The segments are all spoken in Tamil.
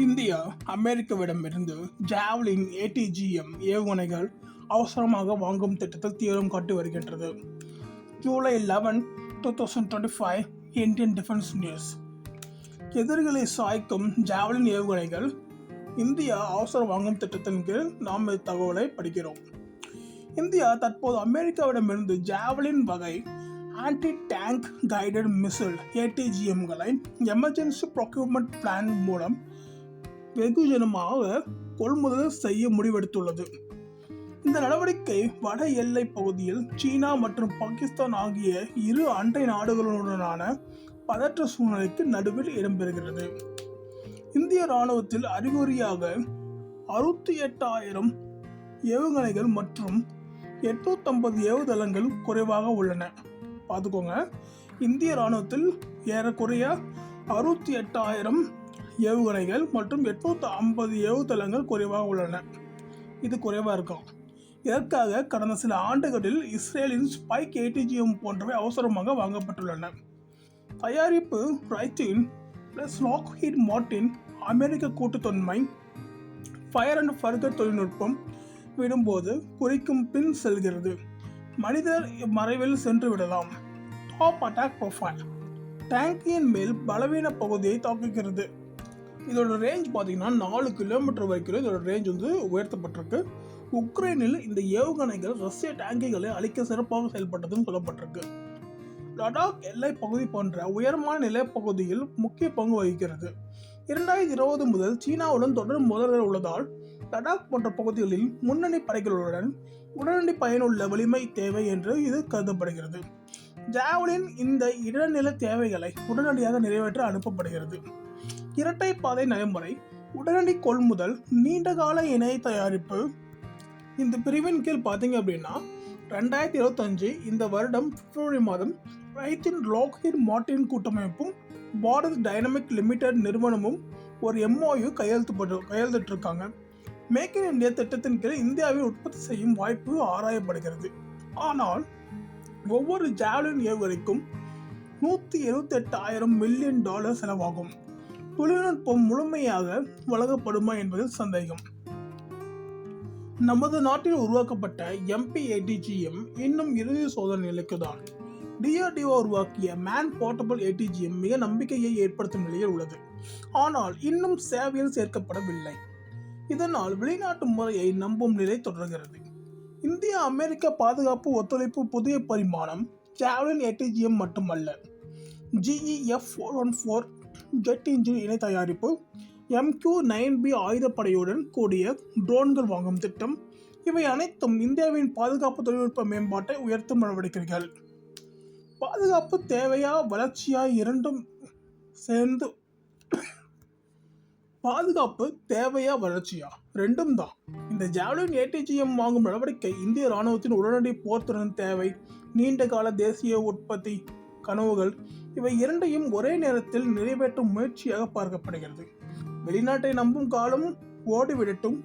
இந்தியா அமெரிக்காவிடமிருந்து ஜாவ்லின் ஏடிஜிஎம் ஏவுகணைகள் அவசரமாக வாங்கும் திட்டத்தில் தீவிரம் காட்டி வருகின்றது. July 11, 2025 Indian defence news. எதிரிகளை சாய்க்கும் ஜாவ்லின் ஏவுகணைகள் இந்தியா அவசரம் வாங்கும் திட்டத்தின் கீழ் நாம் தகவலை படிக்கிறோம். இந்தியா தற்போது அமெரிக்காவிடமிருந்து ஜாவ்லின் வகை ஆன்டி டேங்க் கைடட் மிசைல் ஏடிஜிஎம்களை எமர்ஜென்சி ப்ரொக்யூர்மெண்ட் பிளான் மூலம் வெகுஜனமாக கொள்முதல் செய்ய முடிவெடுத்துள்ளது. இந்த நடவடிக்கை வட எல்லை பகுதியில் சீனா மற்றும் பாகிஸ்தான் ஆகிய இரு அண்டை நாடுகளுடனான பதற்ற சூழ்நிலைக்கு நடுவில் இடம்பெறுகிறது. இந்திய இராணுவத்தில் அறிகுறியாக 68,000 ஏவுகணைகள் மற்றும் 850 ஏவுதளங்கள் குறைவாக உள்ளன. பார்த்துக்கோங்க, இந்திய இராணுவத்தில் ஏறக்குறைய 68,000 ஏவுகணைகள் மற்றும் 850 ஏவுதளங்கள் குறைவாக உள்ளன. இது குறைவாக இருக்கும். இதற்காக கடந்த சில ஆண்டுகளில் இஸ்ரேலின் ஸ்பைக் ஏடிஜிஎம் போன்றவை அவசரமாக வாங்கப்பட்டுள்ளன. தயாரிப்பு ரைத்தின் பிளஸ் லாக்ஹீட் மார்ட்டின் அமெரிக்க கூட்டுத்தன்மை ஃபயர் அண்ட் ஃபர்கர் தொழில்நுட்பம் விடும்போது குறிக்கும் பின் செல்கிறது. மனிதர் மறைவில் சென்று விடலாம். டாப் அட்டாக் ப்ரொஃபைல் டேங்கியின் மேல் பலவீன பகுதியை தாக்குகிறது. இதோட ரேஞ்ச் பார்த்தீங்கன்னா 4 கிலோமீட்டர் வரைக்கும் இதோட ரேஞ்ச் உயர்த்தப்பட்டிருக்கு. உக்ரைனில் இந்த ஏவுகணைகள் ரஷ்ய டேங்கிகளை அழிக்க சிறப்பாக செயல்பட்டதுன்னு சொல்லப்பட்டிருக்கு. லடாக் எல்லை பகுதி போன்ற உயரமான நிலப்பகுதியில் முக்கிய பங்கு வகிக்கிறது. 2020 முதல் சீனாவுடன் தொடர் மோதல்கள் உள்ளதால் லடாக் போன்ற பகுதிகளில் முன்னணி படைகளுடன் உடனடி பயனுள்ள வலிமை தேவை என்று இது கருதப்படுகிறது. ஜாவ்லின் இந்த இடைநில தேவைகளை உடனடியாக நிறைவேற்ற அனுப்பப்படுகிறது. இரட்டை பாதை நடைமுறை, உடனடி கொள்முதல், நீண்டகால இணை தயாரிப்பு. இந்த பிரிவின் கீழ் பார்த்தீங்க அப்படின்னா 2025 இந்த வருடம் பிப்ரவரி மாதம் ரைத்தின் லாக்ஹீட் மார்ட்டின் கூட்டமைப்பும் பாரத் டைனமிக் லிமிடெட் நிறுவனமும் ஒரு MOU கையெழுத்திட்டிருக்காங்க. மேக் இன் இந்தியா திட்டத்தின் கீழ் இந்தியாவில் உற்பத்தி செய்யும் வாய்ப்பு ஆராயப்படுகிறது. ஆனால் ஒவ்வொரு ஜாவ்லின் ஏவுகணைக்கும் $178,000 மில்லியன் செலவாகும். தொழில்நுட்பம் முழுமையாக வழங்கப்படுமா என்பதில் சந்தேகம். நமது நாட்டில் உருவாக்கப்பட்ட MP-ATGM இன்னும் இறுதி சோதனை நிலைக்கு தான். DRDO உருவாக்கிய மேன் போர்ட்டபிள் ATGM மிக நம்பிக்கையை ஏற்படுத்தும் நிலையில் உள்ளது. ஆனால் இன்னும் சேவையில் சேர்க்கப்படவில்லை. இதனால் வெளிநாட்டு முறையை நம்பும் நிலை தொடர்கிறது. இந்திய அமெரிக்க பாதுகாப்பு ஒத்துழைப்பு புதிய பரிமாணம் ஜாவ்லின் ATGM மட்டுமல்ல. GEF-414 ஜெட் இன்ஜின் இணை தயாரிப்பு, MQ-9B ஆயுதப்படையுடன் கூடிய ட்ரோன்கள் வாங்கும் திட்டம், இவை அனைத்தும் இந்தியாவின் பாதுகாப்பு தொழில்நுட்ப மேம்பாட்டை உயர்த்தும் நடவடிக்கைகள். பாதுகாப்பு தேவையா வளர்ச்சியா இரண்டும் சேர்ந்து தான். இந்த ஜாவ்லின் ATGM வாங்கும் நடவடிக்கை இந்திய இராணுவத்தின் உடனடி போர்த்திறன் தேவை, நீண்டகால தேசிய உற்பத்தி கனவுகள், இவை இரண்டையும் ஒரே நேரத்தில் நிறைவேற்றும் முயற்சியாக பார்க்கப்படுகிறது. வெளிநாட்டை நம்பும் காலம் ஓடிவிடட்டும்.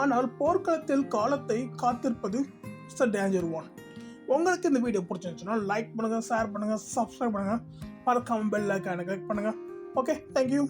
ஆனால் போர்க்களத்தில் காலத்தை காத்திருப்பது இட்ஸ் a danger one. உங்களுக்கு இந்த வீடியோ பிடிச்சிருந்துச்சுன்னா லைக் பண்ணுங்க, ஷேர் பண்ணுங்க, சப்ஸ்கிரைப் பண்ணுங்க, மறக்காம பெல் ஐகானை கிளிக் பண்ணுங்க. Okay, thank you.